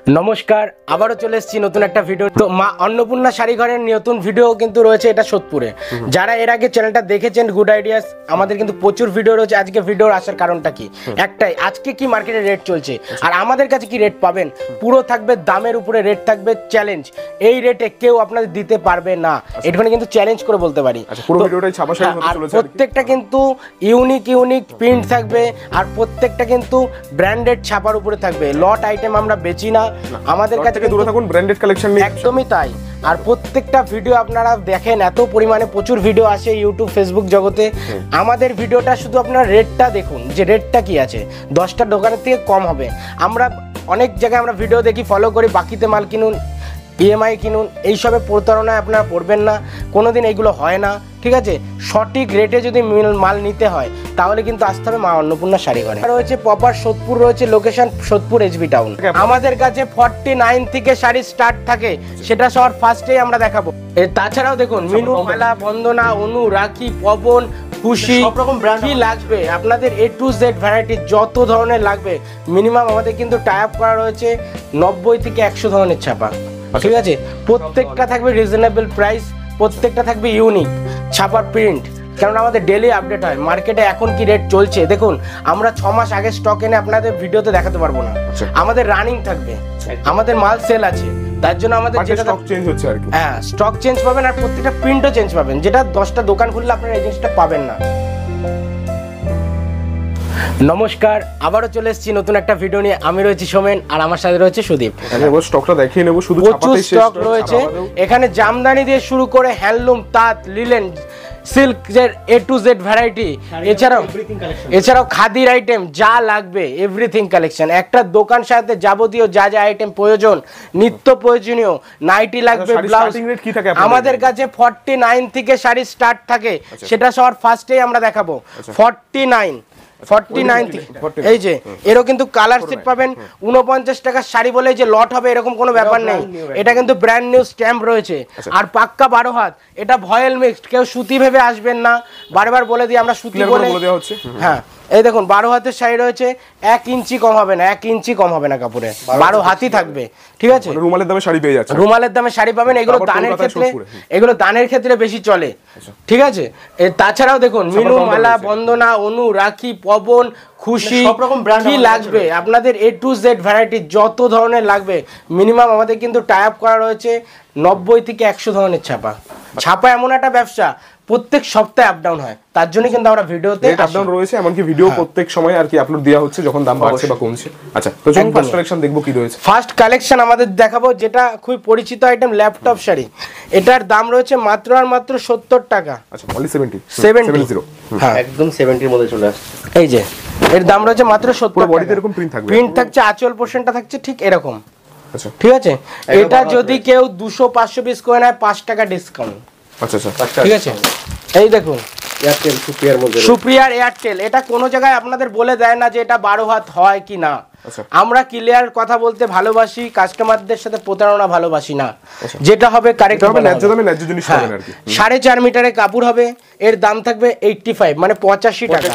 नमस्कार আবারো চলে এসেছি নতুন একটা ভিডিও। তো মা অন্নপূর্ণা শাড়ি ঘরের নতুন ভিডিও কিন্তু রয়েছে এটা সোদপুরে। যারা এর আগে চ্যানেলটা দেখেছেন গুড আইডিয়াস, আমাদের কিন্তু প্রচুর ভিডিও রয়েছে। আজকে ভিডিওর আসার কারণটা কি একটাই, আজকে কি মার্কেটে রেট চলছে আর আমাদের কাছে কি রেট পাবেন, পুরো থাকবে দামের উপরে রেট থাকবে চ্যালেঞ্জ। এই রেটে কেউ আপনাদের দিতে পারবে না, এখানে কিন্তু চ্যালেঞ্জ করে বলতে পারি। পুরো ভিডিওটাই ছাপা শাড়ি হতে চলেছে। প্রত্যেকটা কিন্তু ইউনিক প্রিন্ট থাকবে আর প্রত্যেকটা কিন্তু ব্র্যান্ডেড ছাপার উপরে থাকবে। লট আইটেম আমরা বেচি না, আমাদের কাছে থেকে দূরে থাকুন, ব্র্যান্ডেড কালেকশন নিয়ে একদমই তাই। আর প্রত্যেকটা ভিডিও আপনারা দেখেন, এত পরিমাণে প্রচুর ভিডিও আসে ইউটিউব ফেসবুক জগতে। আমাদের ভিডিওটা শুধু আপনারা রেটটা দেখুন যে রেটটা কি আছে, 10টা দোকানের থেকে কম হবে। আমরা অনেক জায়গায় আমরা ভিডিও দেখি, ফলো করি, বাকিতে মাল কিনুন, ইএমআই কিনুন, এইসবে প্রতারণায় আপনারা পড়বেন না, কোনোদিন এইগুলো হয় না, ঠিক আছে? সঠিক রেটে যদি মাল নিতে হয় তাহলে কিন্তু আসতে হবে মা অন্নপূর্ণা শাড়ি ঘরে। রয়েছে প্রপার সোদপুর, রয়েছে লোকেশন সোদপুর এসবি টাউন। আমাদের কাছে 49 থেকে শাড়ি স্টার্ট থাকে, সেটা সবার ফার্স্টেই আমরা দেখাবো। তাছাড়াও দেখুন মিনু, মালা, বন্দনা, অনু, রাখি, পবন, খুশি, সব রকম ব্র্যান্ড কি লাগবে আপনাদের, A to Z ভ্যারাইটি যত ধরনের লাগবে। মিনিমাম আমাদের কিন্তু টাই আপ করা রয়েছে 90 থেকে 100 ধরনের ছাপা, ঠিক আছে? প্রত্যেকটা থাকবে রিজনেবল প্রাইস, প্রত্যেকটা থাকবে ইউনিক ছাপার প্রিন্ট, কারণ আমাদের ডেলি আপডেট হয় মার্কেটে এখন কি রেট চলছে। দেখুন আমরা 6 মাস আগে স্টক এনে আপনাদের ভিডিওতে দেখাতে পারবো না, আমাদের রানিং থাকবে, আমাদের মাল সেল আছে, তার জন্য আমাদের যেটা স্টক চেঞ্জ হচ্ছে আর কি। হ্যাঁ, স্টক চেঞ্জ পাবেন আর প্রত্যেকটা প্রিন্টও চেঞ্জ পাবেন, যেটা 10টা দোকান খুললে আপনারা এই জিনিসটা পাবেন না। নমস্কার, আবারও চলে এসেছি নতুন একটা ভিডিও নিয়ে। আমি রয়েছি সোমেন আর আমার সাথে রয়েছে সুদীপ। এবার স্টকটা দেখিয়ে নেব, শুধু ছাপাতেই স্টক রয়েছে এখানে, জামদানি দিয়ে শুরু করে হ্যান্ডলুম, তাঁত, লিলেন, সিল্ক এর A to Z ভ্যারাইটি, এছাড়াও খাদির আইটেম যা লাগবে এভরিথিং কালেকশন। একটা দোকান সাথে যাবতীয় যা যা আইটেম প্রয়োজন, নিত্য প্রয়োজনীয়, নাইটি লাগবে, ব্লাউজ, আমাদের কাছে 49 থেকে শাড়ি স্টার্ট থাকে, সেটা সবার ফার্স্টেই আমরা দেখাবো। 49 এই যে এরও কিন্তু কালার সেট পাবেন। 49 টাকার শাড়ি বলে যে লট হবে এরকম কোনো ব্যাপার নেই, এটা কিন্তু ব্র্যান্ড নিউ স্ট্যাম্প রয়েছে আর পাক্কা 12 হাত। এটা ভয়েল মিক্সড, কেউ সুতি ভেবে আসবেন না, বারবার বলে দিই আমরা সুতি বলে। হ্যাঁ, এই দেখুন 12 হাতের শাড়ি রয়েছে, 1 ইঞ্চি কম হবে না, 1 ইঞ্চি কম হবে না কাপড়ে, 12 হাতই থাকবে, ঠিক আছে? রুমালের দামে শাড়ি পেয়ে যাচ্ছে, রুমালের দামে শাড়ি পাবেন। এগুলো দানের ক্ষেত্রে বেশি চলে, ঠিক আছে? তাছাড়াও দেখুন মিনু, মালা, বন্দনা, অনু, রাখি, পবন, খুশি, সব রকম ব্র্যান্ড কি লাগবে আপনাদের A to Z ভ্যারাইটি যত ধরনের লাগবে। মিনিমাম আমাদের কিন্তু টাই আপ করা রয়েছে 90 থেকে 100 ধরনের ছাপা। ছাপা এমন একটা ব্যবসা, প্রত্যেক সপ্তাহে আপ ডাউন হয়, তার জন্য কিন্তু আমরা ভিডিওতে আপ ডাউন রয়েছে, এমনকি ভিডিও প্রত্যেক সময় আর কি আপলোড দেওয়া হচ্ছে যখন দাম বাড়ছে বা কমছে। আচ্ছা, তো চলুন ফার্স্ট কালেকশন দেখবো কি রয়েছে। ফার্স্ট কালেকশন আমাদের দেখাবো যেটা খুব পরিচিত আইটেম, ল্যাপটপ শাড়ি। এটার দাম রয়েছে মাত্র আর মাত্র 70 টাকা। আচ্ছা, অনলি 70। হ্যাঁ, একদম 70 এর মধ্যে চলে আসছে। এই যে এর দাম রয়েছে মাত্র 70 টাকা। বডিতে এরকম প্রিন্ট থাকবে, প্রিন্ট থাকছে, আঁচল পোরশনটা থাকছে ঠিক এরকম। আচ্ছা, ঠিক আছে? এটা যদি কেউ 200-500 পিস করে নেয় 5 টাকা ডিসকাউন্ট। আচ্ছা আচ্ছা, ঠিক আছে? এই দেখুন এয়ারটেল সুপ্রিয়ার মধ্যে, সুপ্রিয়ার এয়ারটেল, এটা কোনো জায়গায় আপনাদের বলে দেয় না যে এটা 12 হাত হয় কি না। আমরা ক্লিয়ার কথা বলতে ভালোবাসি, কাস্টমারদের সাথে প্রতারণা ভালোবাসি না, যেটা হবে কারেক্ট হবে, ন্যায্য দামে ন্যায্য জিনিস পাবেন আর কি। 4.5 মিটারের কাপড় হবে, এর দাম থাকবে 85 মানে 85 টাকা।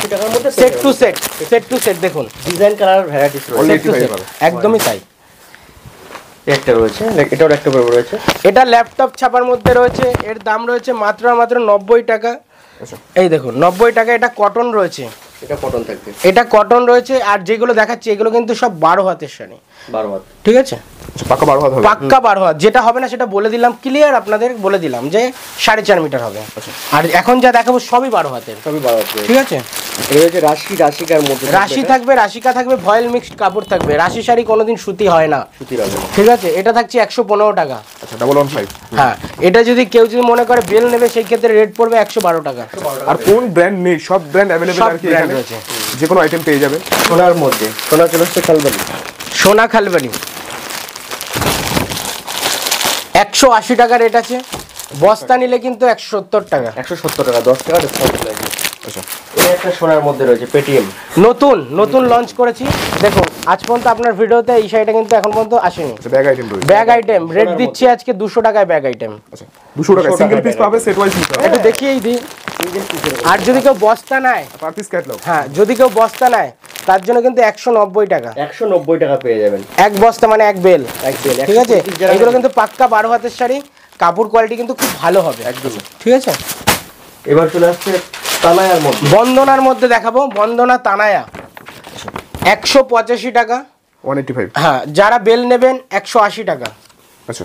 সেট টু সেট দেখুন, ডিজাইন কালার ভ্যারাইটিস রয়েছে, একদমই তাই। একটা রয়েছে, এটাও একটা রয়েছে, এটা ল্যাপটপ ছাপার মধ্যে রয়েছে, এর দাম রয়েছে মাত্র 90 টাকা। এই দেখুন 90 টাকা, এটা কটন রয়েছে, এটা কটন থাকবে, এটা কটন রয়েছে। আর যেগুলো দেখাচ্ছি এগুলো কিন্তু সব 12 হাতের শাড়ি, 12 হাত, ঠিক আছে? পাক্কা 12 হাত হবে, পাক্কা 12 হাত। যেটা হবে না সেটা বলে দিলাম, ক্লিয়ার আপনাদের বলে দিলাম যে 4.5 মিটার হবে। আর এখন যা দেখাবো সবই 12 হাতের, সবই 12 হাতের, ঠিক আছে? এটা হচ্ছে রাশিকার মধ্যে, রাশি থাকবে, রাশিকা থাকবে, ভয়েল মিক্সড কাপড় থাকবে। রাশি শাড়ি কোনোদিন সুতি হয় না, সুতি হবে না, ঠিক আছে? এটা থাকছে 115 টাকা। আচ্ছা, 115। হ্যাঁ, এটা যদি কেউ মনে করে বেল নেবে সেই ক্ষেত্রে রেট পড়বে 112 টাকা। আর কোন ব্র্যান্ড নেই, সব ব্র্যান্ড अवेलेबल আর কি এখানে আছে, যে কোনো আইটেম পেয়ে যাবেন। সোনার মধ্যে সোনা চলে আসছে খালবানি, সোনা খালবানি 180 টাকা রেট আছে। বস্তা নিলে কিন্তু 170 টাকা, 170 টাকা, 10 টাকা ডিসকাউন্ট লাগবে। আচ্ছা, এটা একটা সোনার মধ্যে রয়েছে পেটিএম, নতুন লঞ্চ করেছি। দেখুন আজ পর্যন্ত আপনার ভিডিওতে এই শাড়িটা কিন্তু এখন পর্যন্ত আসেনি। ব্যাগ আইটেম রয়েছে, ব্যাগ আইটেম রেট দিচ্ছি আজকে 200 টাকায় ব্যাগ আইটেম। আচ্ছা, 200 টাকা সিঙ্গেল পিস পাবে, সেট ওয়াইজ নিতে হবে। একটু দেখিয়েই দিই, আর যদি কেউ বস্তা নেয়, পার পিস ক্যাটলগ, হ্যাঁ যদি কেউ বস্তা নেয় তার জন্য কিন্তু 190 টাকা, 190 টাকা পেয়ে যাবেন এক বস্তা মানে এক বেল। ঠিক আছে, 125 এগুলো কিন্তু পাক্কা 12 হাতের শাড়ি, কাপড় কোয়ালিটি কিন্তু খুব ভালো হবে একদম। ঠিক আছে, এবার চলে আসছে তানায়ার মধ্যে, বন্দনার মধ্যে দেখাবো, বন্দনা তানায়া 185 টাকা, 185। হ্যাঁ যারা বেল নেবেন 180 টাকা। আচ্ছা,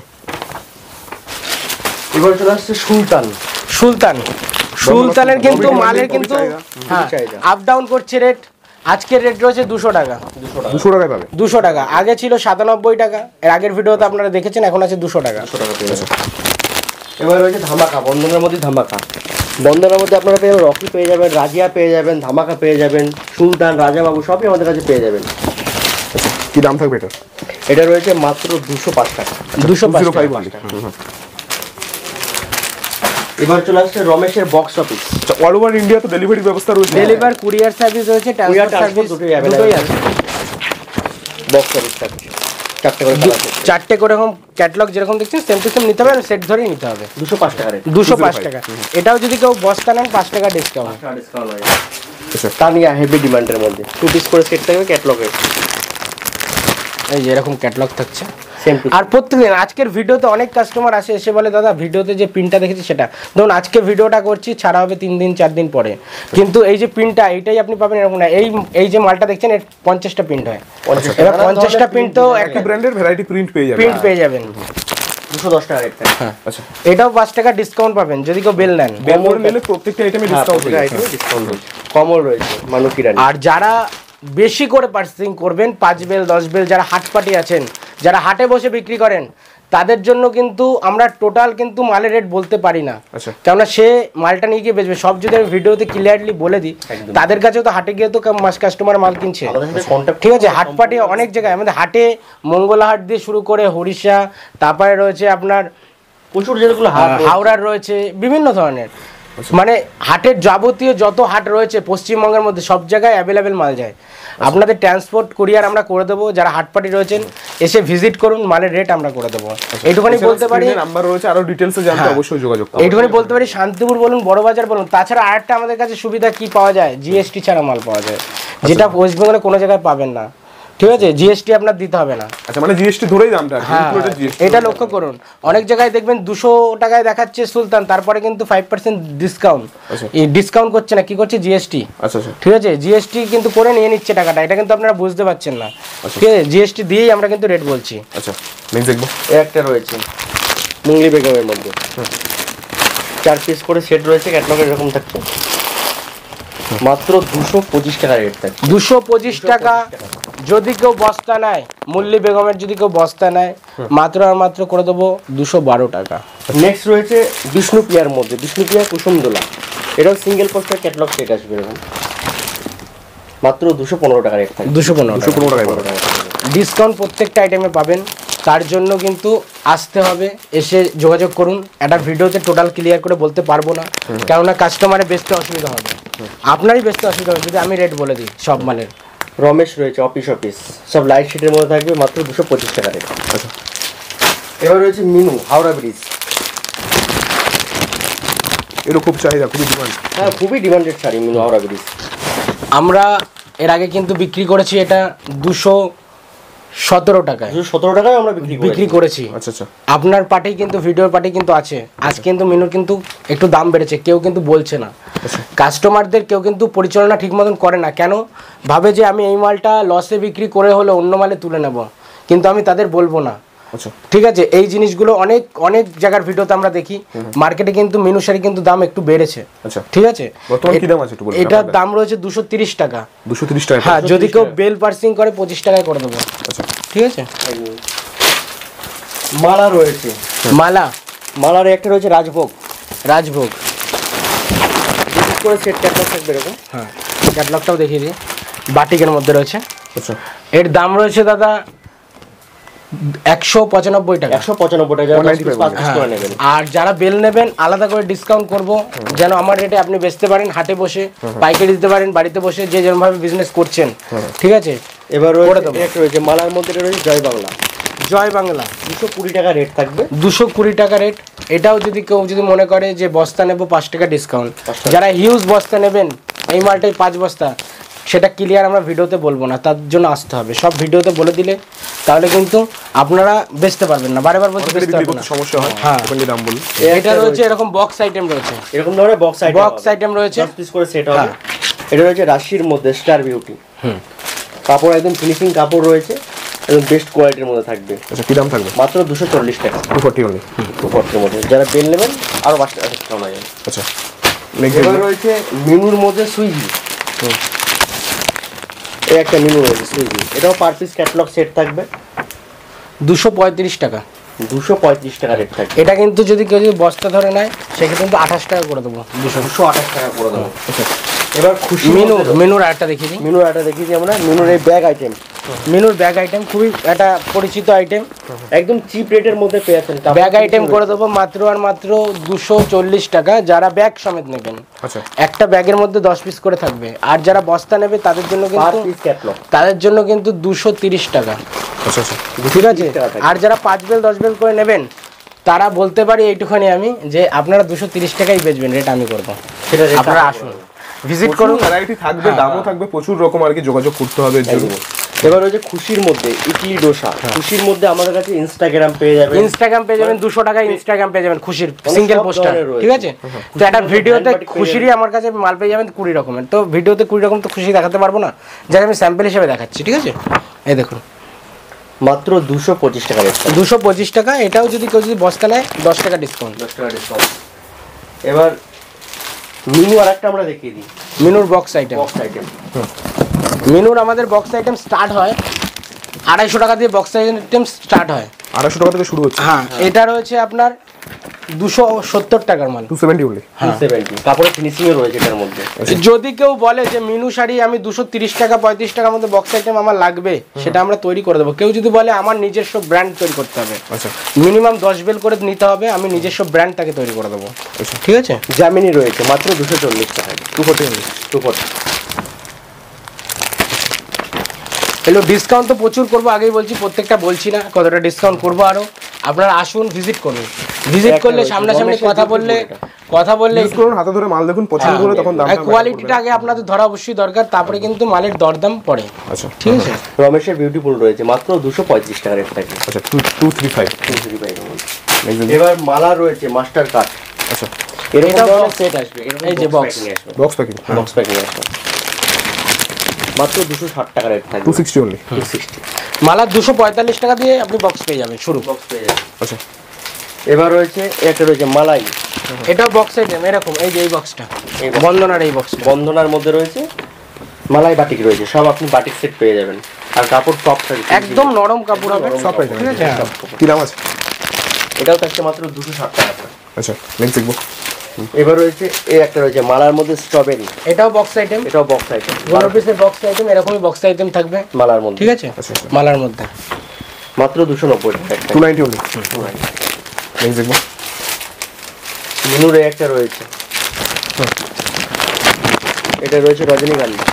এবার চলে আসছে সুলতান, সুলতান, সুলতানের কিন্তু বন্দনা মালের খুবই কিন্তু চাহিদা। হ্যাঁ চাহিদা। আপ ডাউন করছে রেট। আজকের রেট রয়েছে 200 টাকা, 200 টাকায় পাবে। 200 টাকা, আগে ছিল 97 টাকা, এর আগের ভিডিওতে আপনারা দেখেছেন, এখন আছে 200 টাকা। 200 টাকা পেয়ে যাবেন। এবার রয়েছে ধামাকা, বন্ধনের মধ্যে ধামাকা, বন্ধনের মধ্যে আপনারা পেয়ে যাবেন রকি পেয়ে যাবেন, রাজিয়া পেয়ে যাবেন, ধামাকা পেয়ে যাবেন, সুলতান, রাজাবাবু সবই আমাদের কাছে পেয়ে যাবেন। কি দাম থাকবে এটা? এটা রয়েছে মাত্র 205 টাকা। 205 টাকা। 205। এবার চলে আসছে রমেশের বক্স অফিস, আচ্ছা, অল ওভার ইন্ডিয়া তো ডেলিভারি ব্যবস্থা রয়েছে? ডেলিভার কুরিয়ার সার্ভিস রয়েছে, ট্রান্সপোর্ট সার্ভিস দুটোই দুটোই অ্যাভেলেবল আছে। বক্স অফিস থাকছে 4টে করে কালার আছে, 4টে করে এরকম ক্যাটালগ যেরকম দেখছেন সেম টু সেম নিতে হবে, সেট ধরেই নিতে হবে। 205 টাকা রেট, 205 টাকা। এটাও যদি কেউ বস্তা নেন 5 টাকা ডিসকাউন্ট। ডিসকাউন্ট হয়ে যাবে। আচ্ছা, তানিয়া হেভি ডিমান্ডের মধ্যে 2 পিস করে সেট থাকবে ক্যাটালগের, এই যে এরকম ক্যাটালগ থাকছে। সেম টু আর প্রত্যেকদিন আজকের ভিডিওতে অনেক কাস্টমার আসে, এসে বলে দাদা ভিডিওতে যে পিনটা দেখেছি সেটা, ধরুন আজকে ভিডিওটা করছি, ছাড়া হবে 3 দিন 4 দিন পরে, কিন্তু এই যে পিনটা এইটাই আপনি পাবেন এরকম না। এই যে মালটা দেখছেন এর 50টা প্রিন্ট হয়, এবার 50টা প্রিন্ট তো একই একটা ব্র্যান্ডের ভ্যারাইটি প্রিন্ট পেয়ে যাবে। প্রিন্ট পেয়ে যাবেন। 210 টাকা রেট থাকবে। আচ্ছা, এটাও 5 টাকা ডিসকাউন্ট পাবেন যদি কেউ বেল নেন। বেল করে নিলে প্রত্যেকটা আইটেমে ডিসকাউন্ট পেয়ে যাবে। ডিসকাউন্ট রয়েছে, কমল রয়েছে, মানুকি রানী। আর যারা বেশি করে পার্সেসিং করবেন, 5 বেল 10 বেল, যারা হাট পাটি আছেন, যারা হাটে বসে বিক্রি করেন, তাদের জন্য কিন্তু আমরা টোটাল কিন্তু মালের রেট বলতে পারি না, আচ্ছা, কেননা সে মালটা নিয়ে গিয়ে বেচবে। সব যদি আমি ভিডিওতে ক্লিয়ারলি বলে দিই, তাদের কাছেও তো হাটে গিয়ে তো কাস্টমার মাল কিনছে। আমাদের সাথে কন্টাক্ট, ঠিক আছে, হাট পাটি অনেক জায়গায়, আমাদের হাটে মঙ্গলা হাট দিয়ে শুরু করে হরিষা, তারপরে রয়েছে আপনার প্রচুর যেগুলো হাট হাওড়ার রয়েছে, বিভিন্ন ধরনের, মানে হাটের যাবতীয় যত হাট রয়েছে পশ্চিমবঙ্গের মধ্যে সব জায়গায় অ্যাভেলেবেল মাল যায়। আপনাদের ট্রান্সপোর্ট কুরিয়ার আমরা করে দেবো, যারা হাট পাটি রয়েছেন এসে ভিজিট করুন, মালের রেট আমরা করে দেবো। এইটুখানি বলতে পারি, নাম্বার রয়েছে, আরো ডিটেইলসে জানতে অবশ্যই যোগাযোগ করুন। এইটুখানি বলতে পারি, শান্তিপুর বলুন, বড়বাজার বলুন। তাছাড়া আরেকটা আমাদের কাছে সুবিধা কি পাওয়া যায়, জিএসটি ছাড়া মাল পাওয়া যায়, যেটা ওয়েস্ট বেঙ্গলে কোনো জায়গায় পাবেন না। ঠিক আছে, জিএসটি আপনার দিতে হবে না। আচ্ছা, মানে জিএসটি ধরেই দামটা, হ্যাঁ, এটা লক্ষ্য করুন, অনেক জায়গায় দেখবেন 200 টাকায় দেখাচ্ছে সুলতান, তারপরে কিন্তু 5% ডিসকাউন্ট, এই ডিসকাউন্ট করছে না, কি করছে জিএসটি। আচ্ছা আচ্ছা, ঠিক আছে, জিএসটি কিন্তু করে নিয়ে নিচ্ছে টাকাটা, এটা কিন্তু আপনারা বুঝতে পারছেন না। ঠিক আছে, জিএসটি দিয়েই আমরা কিন্তু রেট বলছি। আচ্ছা, নেক্সট দেখবো। একটা রয়েছে মুঙ্গলি বেগমের মধ্যে, 4 পিস করে সেট রয়েছে, ক্যাটালগের এরকম থাকছে, মাত্র 225 টাকা রেট থাকছে। 225 টাকা যদি কেউ বস্তা নেয়, মুল্লি বেগমের যদি কেউ বস্তা নেয়, মাত্র আর মাত্র করে দেবো 212 টাকা। নেক্সট রয়েছে বিষ্ণুপ্রিয়ার মধ্যে, বিষ্ণুপ্রিয়া কুসুমদোলা, এটাও সিঙ্গেল পোস্টার ক্যাটালগ সেট আসবে এরকম, মাত্র 215 টাকা রেট থাকবে। 215 টাকায় পাবে। ডিসকাউন্ট প্রত্যেকটা আইটেমে পাবেন, তার জন্য কিন্তু আসতে হবে, এসে যোগাযোগ করুন। একটা ভিডিওতে টোটাল ক্লিয়ার করে বলতে পারবো না, কেননা কাস্টমারে বেচতে অসুবিধা হবে, আপনারই বেচতে অসুবিধা হবে যদি আমি রেট বলে দিই সব মালের। রমেশ রয়েছে অফিস অফিস, সব লাইট শিটের মধ্যে থাকবে, মাত্র 225 টাকা রেট। আচ্ছা, এবার রয়েছে মিনু হাওড়া ব্রিজ, এরও খুব চাহিদা, খুবই ডিমান্ড। হ্যাঁ খুবই ডিমান্ডেড শাড়ি মিনু হাওড়া ব্রিজ। আমরা এর আগে কিন্তু বিক্রি করেছি এটা 217 টাকায় 217 টাকায় আমরা বিক্রি করেছি। আচ্ছা আচ্ছা, আপনার পার্টি কিন্তু ভিডিওর পার্টি কিন্তু আছে, আজ কিন্তু মেনুর কিন্তু একটু দাম বেড়েছে, কেউ কিন্তু বলছে না, কাস্টমারদের কেউ কিন্তু পরিচালনা ঠিক মতন করে না, কেন ভাবে যে আমি এই মালটা লসে বিক্রি করে হলে অন্য মালে তুলে নেব, কিন্তু আমি তাদের বলবো না। আচ্ছা, ঠিক আছে, এই জিনিসগুলো অনেক অনেক জায়গার ভিডিওতে আমরা দেখি, মার্কেটে কিন্তু মেনু শাড়ি কিন্তু দাম একটু বেড়েছে। আচ্ছা, ঠিক আছে, বর্তমানে কি দাম আছে একটু বলুন। এটার দাম রয়েছে 230 টাকা। 230 টাকা। হ্যাঁ, যদি কেউ বেল পার্সিং করে 25 টাকায় করে দেবো। আচ্ছা, ঠিক আছে, মালা রয়েছে, মালা, মালার একটা রয়েছে রাজভোগ, রাজভোগ করে সেট ক্যাটালগ থাকবে এরকম। হ্যাঁ, ক্যাটালগটাও দেখিয়ে দিই, বাটিকের মধ্যে রয়েছে। আচ্ছা, এর দাম রয়েছে দাদা 195 টাকা। 195 টাকা, 5 পিস করে নেবেন। আর যারা বেল নেবেন আলাদা করে ডিসকাউন্ট করব, যেন আমার রেটে আপনি বেচতে পারেন, হাটে বসে পাইকারি দিতে পারেন, বাড়িতে বসে যে যেরকমভাবে বিজনেস করছেন। ঠিক আছে, এবার একটা রয়েছে মালার মধ্যে রয়েছে জয় বাংলা, জয় বাংলা 220 টাকা রেট থাকবে। 220 টাকা রেট। এটাও যদি কেউ যদি মনে করে যে বস্তা নেব 5 টাকা ডিসকাউন্ট, যারা হিউজ বস্তা নেবেন এই মালটাই 5 বস্তা, সেটা ক্লিয়ার আমরা ভিডিওতে বলবো না, তার জন্য আসতে হবে। সব ভিডিওতে বলে দিলে তাহলে কিন্তু আপনারা বেচতে পারবেন না, বারে বার বলতে বেচতে পারবেন না, সমস্যা হয়। হ্যাঁ ওখানে দাম বলুন। এটা রয়েছে এরকম বক্স আইটেম রয়েছে, এরকম ধরনের বক্স আইটেম রয়েছে 10 পিস করে সেট হবে। এটা রয়েছে রাশির মধ্যে স্টার বিউটি। কাপড় একদম ফিনিশিং কাপড় রয়েছে, একদম বেস্ট কোয়ালিটির মধ্যে থাকবে। আচ্ছা কি দাম থাকবে? মাত্র 240 টাকা, 240 অনলি। 240 মধ্যে যারা বেল নেবেন আরো 5 টাকা ডিসকাউন্ট হয়ে যাবে। আচ্ছা এবার রয়েছে মিনুর মধ্যে সুইজি। এই একটা মিনু রয়েছে সুইজি, এটাও পার পিস ক্যাটালগ সেট থাকবে 235 টাকা, 235 টাকা রেট থাকবে। এটা কিন্তু যদি কেউ যদি বস্তা ধরে নেয় সেক্ষেত্রে কিন্তু 28 টাকা করে দেবো, 228 টাকা করে দেবো। এবার খুশি মেনুর আরেকটা দেখিয়ে দিই। মিনুর একটা দেখিয়েছি আমরা, মিনুর এই ব্যাগ আইটেম, মেনুর ব্যাগ আইটেম খুবই একটা পরিচিত আইটেম, একদম চিপ রেটের মধ্যে পেয়ে যাচ্ছেন। ব্যাগ আইটেম করে দেবো মাত্র আর মাত্র 240 টাকা, যারা ব্যাগ সমেত নেবেন। আচ্ছা একটা ব্যাগের মধ্যে 10 পিস করে থাকবে, আর যারা বস্তা নেবে তাদের জন্য কিন্তু 230 টাকা। আচ্ছা আচ্ছা ঠিক আছে, আর যারা 5 বেল 10 বেল করে নেবেন তারা বলতে পারি এইটুখানি আমি যে আপনারা 230 টাকাই বেচবেন, রেট আমি করবো, সেটা আপনারা আসুন ভিজিট করুন। ভ্যারাইটি থাকবে, দামও থাকবে প্রচুর রকম, আর কি যোগাযোগ করতে হবে এর জন্য। এবার হচ্ছে খুশির মধ্যে ইডলি ডোসা। খুশির মধ্যে আমাদের কাছে ইনস্টাগ্রাম পেয়ে যাবেন, 200 টাকায় ইনস্টাগ্রাম পেয়ে যাবেন খুশির সিঙ্গেল পোস্টার। ঠিক আছে, তো একটা ভিডিওতে খুশিরই আমার কাছে মাল পেয়ে যাবেন 20 রকমের, তো ভিডিওতে 20 রকম তো খুশি দেখাতে পারবো না, যাই আমি স্যাম্পল হিসেবে দেখাচ্ছি। ঠিক আছে, এই দেখুন মাত্র 225 টাকা রেট, 225 টাকা। এটাও যদি কেউ যদি বস্তা নেয় 10 টাকা ডিসকাউন্ট, 10 টাকা ডিসকাউন্ট। এবার মিনু আরেকটা আমরা দেখিয়ে দিই, মিনুর বক্স আইটেম। মিনুর আমাদের বক্স আইটেম স্টার্ট হয় 250 টাকা দিয়ে, বক্স আইটেম স্টার্ট হয় 250 টাকা থেকে শুরু হচ্ছে। হ্যাঁ, এটা রয়েছে আপনার 270 টাকার মাল, 270 অনলি। 270 কাপড়ের ফিনিশিং এ রয়েছে এটার মধ্যে। যদি কেউ বলে যে মিনু শাড়ি আমি 230 টাকা 35 টাকার মধ্যে বক্স আইটেম আমার লাগবে, সেটা আমরা তৈরি করে দেবো। কেউ যদি বলে আমার নিজস্ব ব্র্যান্ড তৈরি করতে হবে, আচ্ছা মিনিমাম 10 বেল করে নিতে হবে, আমি নিজস্ব ব্র্যান্ড তাকে তৈরি করে দেবো। আচ্ছা ঠিক আছে, জামিনি রয়েছে মাত্র 240 টাকা, 240 অনলি। 240। এলো ডিসকাউন্ট তো প্রচুর করবো, আগেই বলছি, প্রত্যেকটা বলছি না কতটা ডিসকাউন্ট করবো। আরো আপনারা আসুন, ভিজিট করুন, ভিজিট করলে সামনাসামনি কথা বললে ইউজ করুন, হাতে ধরে মাল দেখুন, পছন্দ হলে তখন দামটা কোয়ালিটিটা আগে আপনাদের ধরা অবশ্যই দরকার, তারপরে কিন্তু মালের দরদাম পড়ে। আচ্ছা ঠিক আছে, রমেশের বিউটিফুল রয়েছে মাত্র 235 টাকা রেট থাকবে। আচ্ছা 235। এবার মালা রয়েছে মাস্টার কাট। আচ্ছা এটা বক্স সেট আসবে, এই যে box box packing, box packing আসবে মাত্র 260 টাকা রেট থাকবে, 260 অনলি। 260 মালা 245 টাকা দিয়ে আপনি বক্স পেয়ে যাবেন, শুরু বক্স পেয়ে যাবেন। আচ্ছা এবার রয়েছে একটা রয়েছে মালাই, এটাও বক্স আইটেম এরকম, এই যে এই বক্সটা বন্ধনার, এই বক্সটা বন্ধনার মধ্যে রয়েছে মালাই বাটিক রয়েছে, সব আপনি বাটিক সেট পেয়ে যাবেন। আর কাপড় সফট একদম নরম কাপড় হবে, সব পাই যাবেন। ঠিক আছে। কি দাম আছে? এটাও থাকছে মাত্র 260 টাকা। আচ্ছা নেক্সট দেখবো। এবার রয়েছে এই একটা রয়েছে মালার মধ্যে স্ট্রবেরি, এটাও বক্স আইটেম, এটাও বক্স আইটেম, 12 পিসের বক্স আইটেম, এরকমই বক্স আইটেম থাকবে মালার মধ্যে। ঠিক আছে, আচ্ছা আচ্ছা মালার মধ্যে মাত্র 290 টাকা। 290 অনলি। নেক্সট দেখবো। মিনুর একটা রয়েছে, এটা রয়েছে রজনীগন্ধা,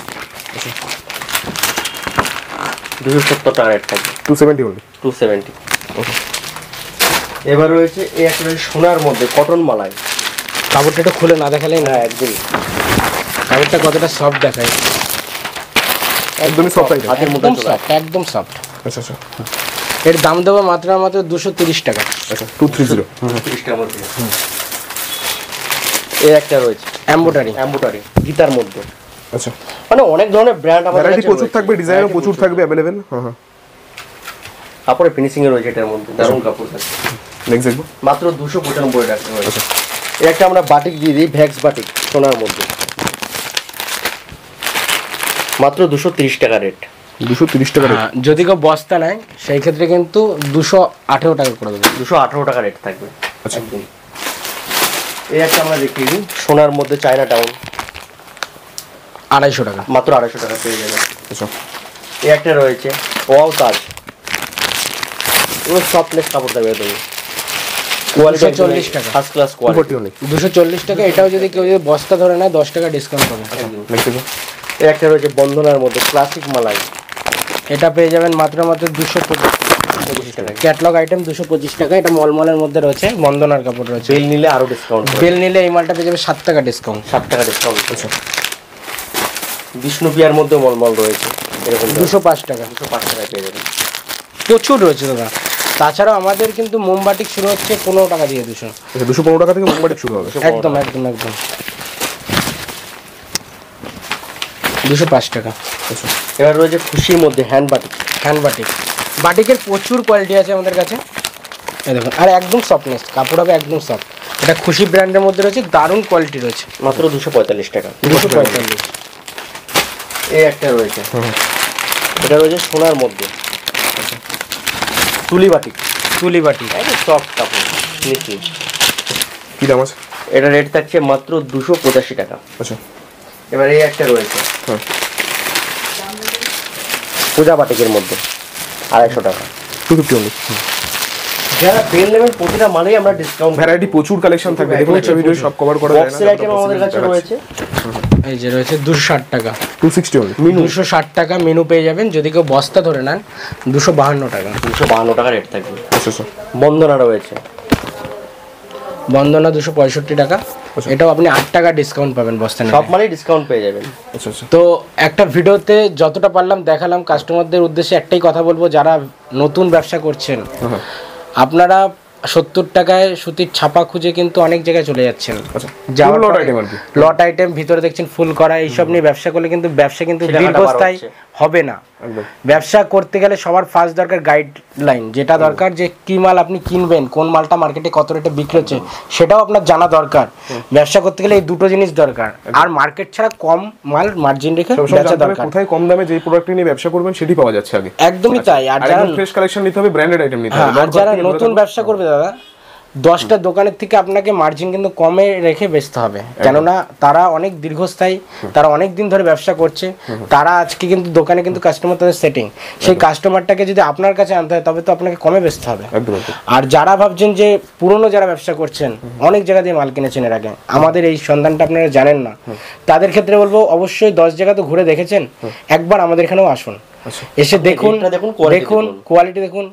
270 টাকা রেট থাকবে, 270 অনলি। 270। এবার রয়েছে এই একটা রয়েছে সোনার মধ্যে কটন মালাই। কাপড়টা একটু খুলে না দেখালেই না, হ্যাঁ একদমই কাপড়টা কতটা সফট দেখায়, একদমই সফট আইটেম। হাতের মধ্যে একদম চলে সফট, একদম সফট। আচ্ছা আচ্ছা এর দাম দেবো মাত্র 230 টাকা। আচ্ছা 230। 30 টাকার মধ্যে। এই একটা রয়েছে এমব্রয়ডারি গীতার মধ্যে। আচ্ছা মানে অনেক ধরনের ব্র্যান্ড আমাদের ভ্যারাইটি কাছে প্রচুর রয়েছে। থাকবে, ডিজাইনও প্রচুর থাকবে अवेलेबल। হ্যাঁ হ্যাঁ কাপড়ের ফিনিশিং এ রয়েছে এটার মধ্যে, দারুণ কাপড় থাকবে। নেক্সট দেখবো। মাত্র 295 টাকা রয়েছে। এই একটা আমরা বাটিক দিয়ে দিই, ভ্যাক্স বাটিক সোনার মধ্যে, মাত্র 230 টাকা রেট। 230 টাকা রেট। যদি কেউ বস্তা নেয় সেই ক্ষেত্রে কিন্তু 218 টাকা করে দেবো, 218 টাকা রেট থাকবে। আচ্ছা এই একটা আমরা দেখিয়ে দিই সোনার মধ্যে চায়না টাউন, 250 টাকা। মাত্র 250 টাকা পেয়ে যাবেন। আচ্ছা এই একটা রয়েছে ওয়াও তাজ, এগুলো সফটনেস কাপড় থাকবে, তুমি কোয়ালিটি 240 টাকা, ফার্স্ট ক্লাস কোয়ালিটি। 240 অনলি। 240 টাকা। এটাও যদি কেউ যদি বস্তা ধরে নেয় 10 টাকা ডিসকাউন্ট পাবে। নেক্সট দেখবো। এই একটা রয়েছে বন্ধনার মধ্যে ক্লাসিক মালাই, এটা পেয়ে যাবেন মাত্র 225 225 টাকা। ক্যাটলগ আইটেম 225 টাকা। এটা মলমলের মধ্যে রয়েছে, বন্দনার কাপড় রয়েছে। বেল নিলে আরো ডিসকাউন্ট, বেল নিলে এই মালটা পেয়ে যাবে 7 টাকা ডিসকাউন্ট। 7 টাকা ডিসকাউন্ট। আচ্ছা, বিষ্ণুপিয়ার মধ্যে মলমল রয়েছে, এরকম 205 টাকা। 205 টাকায় পেয়ে যাবেন। প্রচুর রয়েছে দাদা। তাছাড়াও আমাদের কিন্তু মোমবাটিক শুরু হচ্ছে 15 টাকা দিয়ে 200। আচ্ছা, 215 টাকা থেকে মোমবাটিক শুরু হবে। একদম একদম একদম 205 টাকা। আচ্ছা, এবার রয়েছে খুশির মধ্যে হ্যান্ড বাটিক। হ্যান্ড বাটিক, বাটিকের প্রচুর কোয়ালিটি আছে আমাদের কাছে। এই দেখুন, আর একদম সফটনেস, কাপড় হবে একদম সফট। এটা খুশি ব্র্যান্ডের মধ্যে রয়েছে, দারুণ কোয়ালিটি রয়েছে। মাত্র 245 টাকা। 245। এই একটা রয়েছে, এটা রয়েছে সোনার মধ্যে, তুলি বাটিক। তুলি বাটি, একদম সফট কাপড় নিচে। কি দাম আছে? এটা রেট থাকছে মাত্র 285 টাকা। আচ্ছা, এবার এই একটা রয়েছে হ্যাঁ, পূজা বাটিকের মধ্যে 250 টাকা। 250 only। যারা বেল নেবেন প্রতিটা মালেই আমরা ডিসকাউন্ট। ভ্যারাইটি প্রচুর কালেকশন থাকবে, দেখুন একটা ভিডিও সব কভার করা যায় না। বক্সের আইটেম আমাদের কাছে রয়েছে, এই যে রয়েছে 260 টাকা। 260 only। 260 টাকা মেনু পেয়ে যাবেন। যদি কেউ বস্তা ধরে নেন 252 টাকা। 252 টাকা রেট থাকবে। আচ্ছা আচ্ছা, বন্দনা রয়েছে, বন্দনা 265 টাকা। এটাও আপনি 8 টাকা ডিসকাউন্ট পাবেন বস্তা নিলে। সব মালেই ডিসকাউন্ট পেয়ে যাবেন। আচ্ছা আচ্ছা, তো একটা ভিডিওতে যতটা পারলাম দেখালাম। কাস্টমারদের উদ্দেশ্যে একটাই কথা বলবো, যারা নতুন ব্যবসা করছেন আপনারা 70 টাকায় সুতির ছাপা খুঁজে কিন্তু অনেক জায়গায় চলে যাচ্ছেন। আচ্ছা, যেমন লট আইটেম আর কি। লট আইটেম ভিতরে দেখছেন ফুল করা, এইসব নিয়ে ব্যবসা করলে কিন্তু ব্যবসা কিন্তু দীর্ঘস্থায়ী হবে না। একদম, ব্যবসা করতে গেলে সবার ফার্স্ট দরকার গাইডলাইন, যেটা দরকার যে কি মাল আপনি কিনবেন, কোন মালটা মার্কেটে কত রেটে বিক্রি হচ্ছে সেটাও আপনার জানা দরকার। ব্যবসা করতে গেলে এই দুটো জিনিস দরকার। আর মার্কেট ছাড়া কম মাল মার্জিন রেখে বেচা দরকার। কোথায় কম দামে যে প্রোডাক্ট নিয়ে ব্যবসা করবেন সেটি পাওয়া যাচ্ছে আগে। একদমই তাই। আর যারা ফ্রেশ কালেকশন নিতে হবে, ব্র্যান্ডেড আইটেম নিতে হবে। আর যারা নতুন ব্যবসা করবে দাদা, 10টা দোকানের থেকে আপনাকে মার্জিন কিন্তু কমে রেখে বেচতে হবে। কেননা তারা অনেক দীর্ঘস্থায়ী, তারা অনেক দিন ধরে ব্যবসা করছে। তারা আজকে কিন্তু দোকানে কিন্তু কাস্টমার তাদের সেটিং, সেই কাস্টমারটাকে যদি আপনার কাছে আনতে হয় তবে তো আপনাকে কমে বেচতে হবে। একদম একদম। আর যারা ভাবছেন যে পুরনো যারা ব্যবসা করছেন, অনেক জায়গা দিয়ে মাল কিনেছেন এর আগে, আমাদের এই সন্ধানটা আপনারা জানেন না, তাদের ক্ষেত্রে বলবো অবশ্যই 10 জায়গা তো ঘুরে দেখেছেন, একবার আমাদের এখানেও আসুন। এসে দেখুন, দেখুন কোয়ালিটি দেখুন,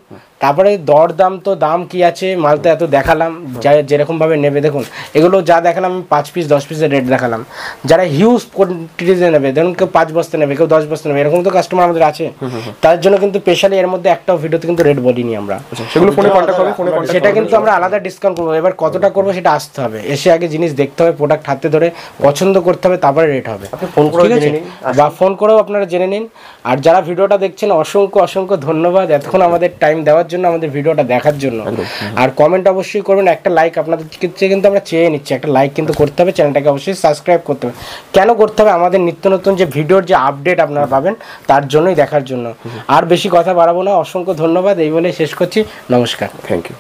তারপরে দরদাম তো দাম কি আছে, মাল তো এত দেখালাম, যা যেরকম ভাবে নেবে দেখুন। এগুলো যা দেখালাম 5 পিস 10 পিসের রেট দেখালাম। যারা হিউজ কোয়ান্টিটিতে নেবে, ধরুন কেউ 5 বস্তা নেবে, কেউ 10 বস্তা নেবে, এরকম তো কাস্টমার আমাদের আছে। তার জন্য কিন্তু স্পেশালি এর মধ্যে একটাও ভিডিওতে কিন্তু রেট বলিনি আমরা। সেগুলো ফোনে কন্টাক্ট হবে, ফোনে কন্টাক্ট সেটা কিন্তু আমরা আলাদা ডিসকাউন্ট করবো। এবার কতটা করবো সেটা আসতে হবে, এসে আগে জিনিস দেখতে হবে, প্রোডাক্ট হাতে ধরে পছন্দ করতে হবে, তারপরে রেট হবে। ঠিক আছে, বা ফোন করেও আপনারা জেনে নিন। আর যারা ভিডিওটা দেখছেন অসংখ্য অসংখ্য ধন্যবাদ এতক্ষণ আমাদের টাইম দেওয়ার জন্য, আমাদের ভিডিওটা দেখার জন্য। আর কমেন্ট অবশ্যই করবেন, একটা লাইক আপনাদের কিন্তু আমরা চেয়ে নিচ্ছি, একটা লাইক কিন্তু করতে হবে, চ্যানেলটাকে অবশ্যই সাবস্ক্রাইব করতে হবে। কেন করতে হবে? আমাদের নিত্য নতুন যে ভিডিওর যে আপডেট আপনারা পাবেন তার জন্যই, দেখার জন্য। আর বেশি কথা বাড়াবো না, অসংখ্য ধন্যবাদ এই বলে শেষ করছি। নমস্কার, থ্যাংক ইউ।